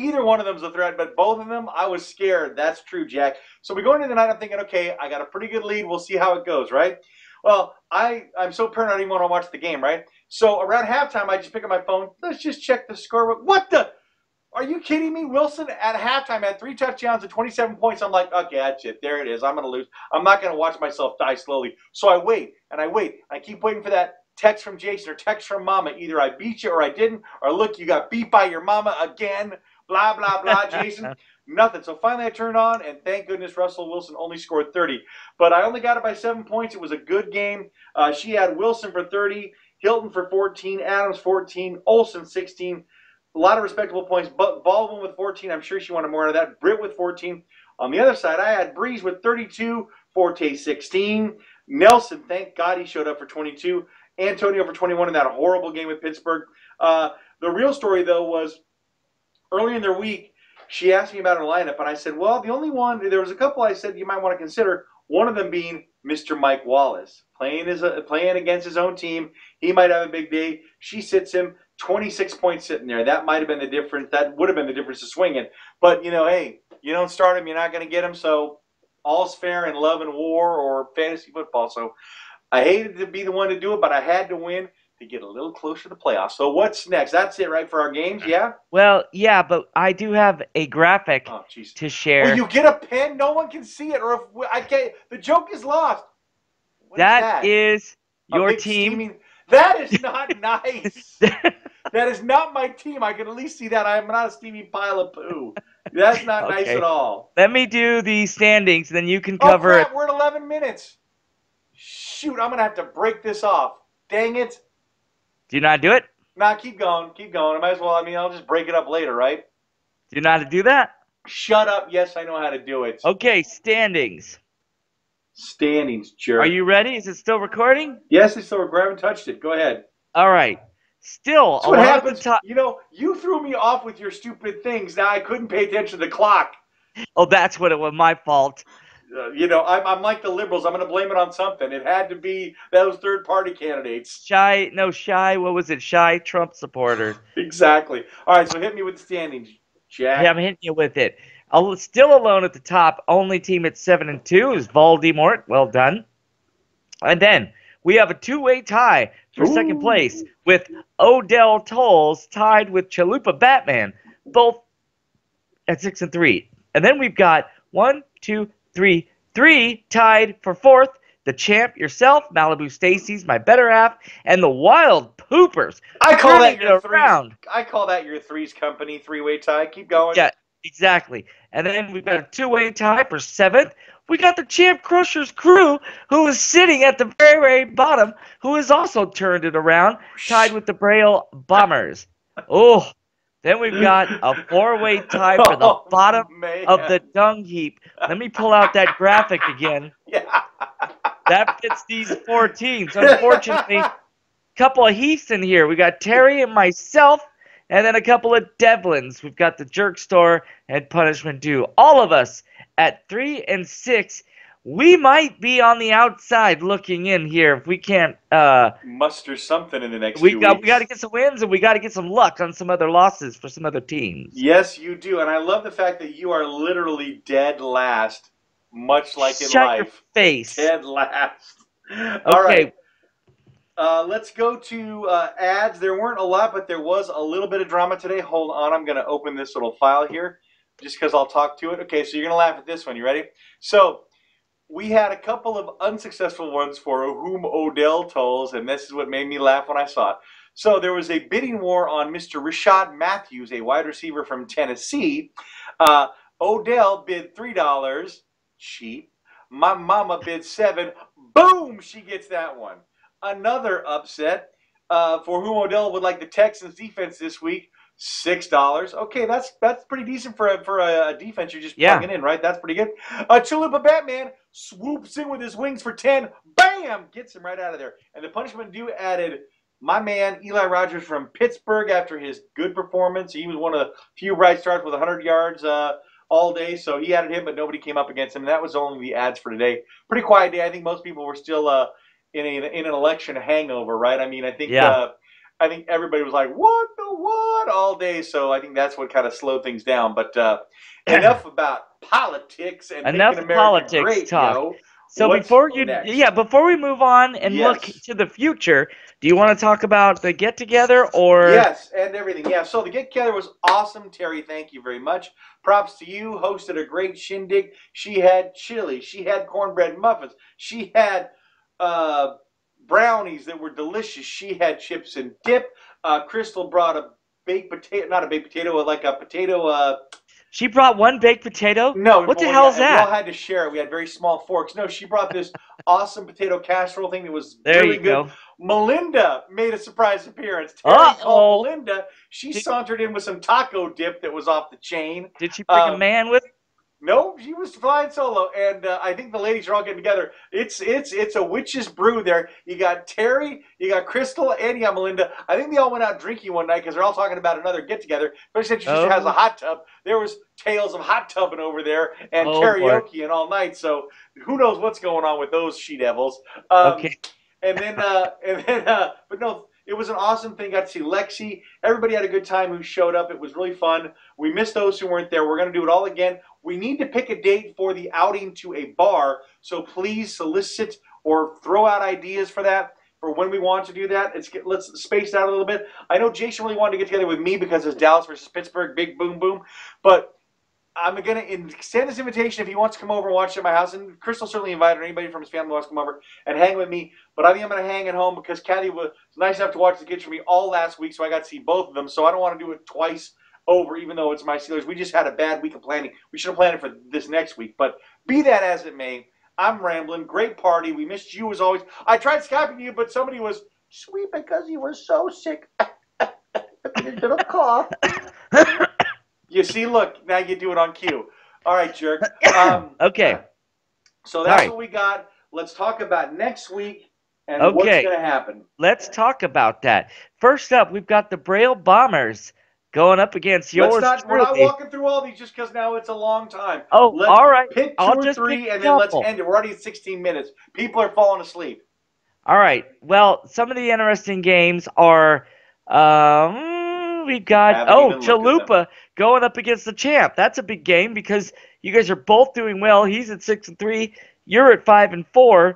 either one of them is a threat, but both of them, I was scared. That's true, Jack. So we go into the night, I'm thinking, okay, I got a pretty good lead. We'll see how it goes, right? Well, I'm so paranoid I didn't want to watch the game, right? So around halftime, I just pick up my phone. Let's just check the score. What the? Are you kidding me? Wilson at halftime had 3 touchdowns and 27 points. I'm like, okay, that's it. There it is. I'm going to lose. I'm not going to watch myself die slowly. So I wait, and I wait. I keep waiting for that text from Jason or text from Mama. Either I beat you or I didn't, or look, you got beat by your mama again. Blah, blah, blah, Jason. Nothing. So finally I turned on, and thank goodness Russell Wilson only scored 30. But I only got it by 7 points. It was a good game. She had Wilson for 30, Hilton for 14, Adams 14, Olsen 16. A lot of respectable points. But Baldwin with 14. I'm sure she wanted more out of that. Britt with 14. On the other side, I had Breeze with 32, Forte 16. Nelson, thank God he showed up for 22. Antonio for 21 in that horrible game with Pittsburgh. The real story, though, was early in their week, she asked me about her lineup, and I said, well, the only one, there was a couple I said you might want to consider, one of them being Mr. Mike Wallace. Playing against his own team. He might have a big day. She sits him. 26 points sitting there. That might have been the difference. That would have been the difference of swinging. But, hey, you don't start him, you're not going to get him. So all's fair in love and war or fantasy football. So I hated to be the one to do it, but I had to win to get a little closer to the playoffs. So what's next? That's it, right, for our games? Yeah? Well, yeah, but I do have a graphic to share. Will you get a pen? No one can see it. Or if I can't. The joke is lost. That is your team. That is not nice. That is not my team. I can at least see that. I'm not a steaming pile of poo. That's not nice at all. Let me do the standings, then you can cover it. We're at 11 minutes. Shoot, I'm going to have to break this off. Dang it. Do you not do it? Nah, keep going. Keep going. I might as well. I'll just break it up later, right? Do you know how to do that? Shut up. Yes, I know how to do it. Okay, standings. Standings, jerk. Are you ready? Is it still recording? Yes, it's still recording. I haven't touched it. Go ahead. All right. Still, that's what happens. You threw me off with your stupid things. Now I couldn't pay attention to the clock. Oh, that's what it was. My fault. I'm like the liberals. I'm going to blame it on something. It had to be those third-party candidates. Shy. What was it? Shy Trump supporters. Exactly. All right, so hit me with the standings, Jack. Yeah, I'm hitting you with it. Still alone at the top. Only team at 7-2 is Voldemort. Well done. And then we have a two-way tie for second place with Odell Tolles tied with Chalupa Batman, both at 6-3. And then we've got 3 tied for fourth. The champ, yourself, Malibu Stacy's my better half, and the Wild Poopers. I call that your threes. I call that your Threes Company three-way tie. Keep going. Yeah, exactly. And then we've got a two-way tie for seventh. We got the Champ Crushers crew, who is sitting at the very, very bottom, who has also turned it around, tied with the Braille Bombers. Oh, then we've got a four-way tie for the bottom of the dung heap. Let me pull out that graphic again. Yeah. That fits these four teams. Unfortunately, a couple of Heaths in here. We got Terry and myself, and then a couple of Devlins. We've got the Jerk Store and Punishment Due. All of us at 3-6. We might be on the outside looking in here if we can't muster something in the next 2 weeks. We got to get some wins, and we got to get some luck on some other losses for some other teams. Yes, you do, and I love the fact that you are literally dead last, much like in life. Shut your face. Dead last. Okay. All right. Let's go to ads. There weren't a lot, but there was a little bit of drama today. Hold on. I'm going to open this little file here just because I'll talk to it. Okay, so you're going to laugh at this one. You ready? So we had a couple of unsuccessful ones for whom Odell Tolles, and this is what made me laugh when I saw it. So there was a bidding war on Mr. Rashad Matthews, a wide receiver from Tennessee. Odell bid $3. Cheap. My mama bid $7. Boom! She gets that one. Another upset for whom Odell would like the Texans defense this week, $6. Okay, that's pretty decent for a defense you're just plugging in, right? That's pretty good. Chalupa Batman swoops in with his wings for 10. Bam! Gets him right out of there. And the Punishment Due added my man Eli Rogers from Pittsburgh after his good performance. He was one of the few bright stars with 100 yards all day, so he added him, but nobody came up against him. And that was only the ads for today. Pretty quiet day. I think most people were still in an election hangover, right? I mean, I think I think everybody was like, what the what all day. So I think that's what kind of slowed things down. But enough about politics and Enough making America politics great, talk. yo. So What's before you, next? yeah, before we move on and look Yes. to the future, do you want to talk about the get together or? Yes, and everything. Yeah, so the get together was awesome. Terry, thank you very much. Props to you. Hosted a great shindig. She had chili. She had cornbread muffins. She had brownies that were delicious. She had chips and dip. Crystal brought a baked potato, not a baked potato, like a potato. She brought one baked potato? No, What the well, hell is yeah, we all that? had to share it. We had very small forks. No, she brought this awesome potato casserole thing that was There really you good. go. Melinda made a surprise appearance. Terry Uh-oh. called Melinda. She sauntered in with some taco dip that was off the chain. Did she bring a man with? No, she was flying solo, and I think the ladies are all getting together. It's a witch's brew there. You got Terry, you got Crystal, and you got Melinda. I think they all went out drinking one night because they're all talking about another get together. Especially since she has a hot tub. There was tales of hot tubbing over there and karaoke and all night. So who knows what's going on with those she devils? Okay. But no. It was an awesome thing. Got to see Lexi. Everybody had a good time who showed up. It was really fun. We missed those who weren't there. We're going to do it all again. We need to pick a date for the outing to a bar. So please solicit or throw out ideas for that, for when we want to do that. Let's space it out a little bit. I know Jason really wanted to get together with me because it's Dallas versus Pittsburgh, big boom boom. But I'm going to extend this invitation if he wants to come over and watch it at my house. And Crystal certainly invited anybody from his family who wants to come over and hang with me. But I think I'm going to hang at home because Kathy was nice enough to watch the kids for me all last week, so I got to see both of them. So I don't want to do it twice over, even though it's my Steelers. We just had a bad week of planning. We should have planned it for this next week. But be that as it may, I'm rambling. Great party. We missed you as always. I tried Skyping you, but somebody was sweet because he was so sick. Little cough. You see, look, now you do it on cue. All right, jerk. Okay. So that's what we got. Let's talk about next week and what's going to happen. Let's talk about that. First up, we've got the Braille Bombers going up against yours. We're not walking through all these just because now it's a long time. Oh, all right. Pick two or three, and then let's end it. We're already at 16 minutes. People are falling asleep. All right. Well, some of the interesting games are we've got Chalupa going up against the champ. That's a big game because you guys are both doing well. He's at 6-3. You're at 5-4.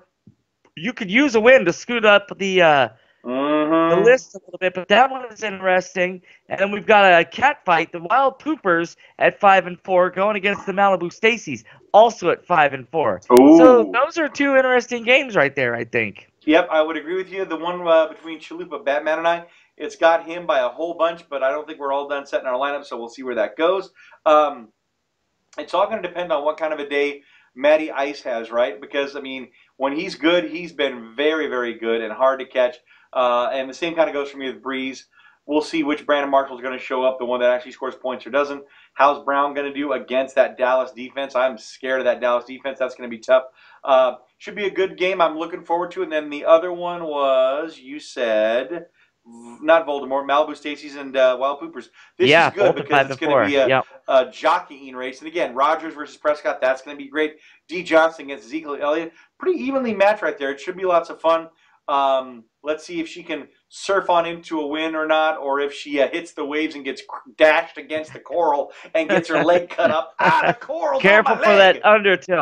You could use a win to scoot up the list a little bit, but that one is interesting. And then we've got a cat fight, the Wild Poopers at 5-4, going against the Malibu Stacy's, also at 5-4. Ooh. So those are two interesting games right there, I think. Yep, I would agree with you. The one between Chalupa, Batman, and I, it's got him by a whole bunch, but I don't think we're all done setting our lineup, so we'll see where that goes. It's all going to depend on what kind of a day Matty Ice has, right? Because, I mean, when he's good, he's been very, very good and hard to catch. And the same kind of goes for me with Breeze. We'll see which Brandon Marshall is going to show up, the one that actually scores points or doesn't. How's Brown going to do against that Dallas defense? I'm scared of that Dallas defense. That's going to be tough. Should be a good game. I'm looking forward to it. And then the other one was, you said, not Voldemort, Malibu Stacy's and Wild Poopers. This is good because it's going to be a jockeying race. And again, Rodgers versus Prescott, that's going to be great. D. Johnson against Ezekiel Elliott. Pretty evenly matched right there. It should be lots of fun. Let's see if she can surf on into a win or not, or if she hits the waves and gets dashed against the coral and gets her leg cut up. The coral's Careful on my for leg. that undertow.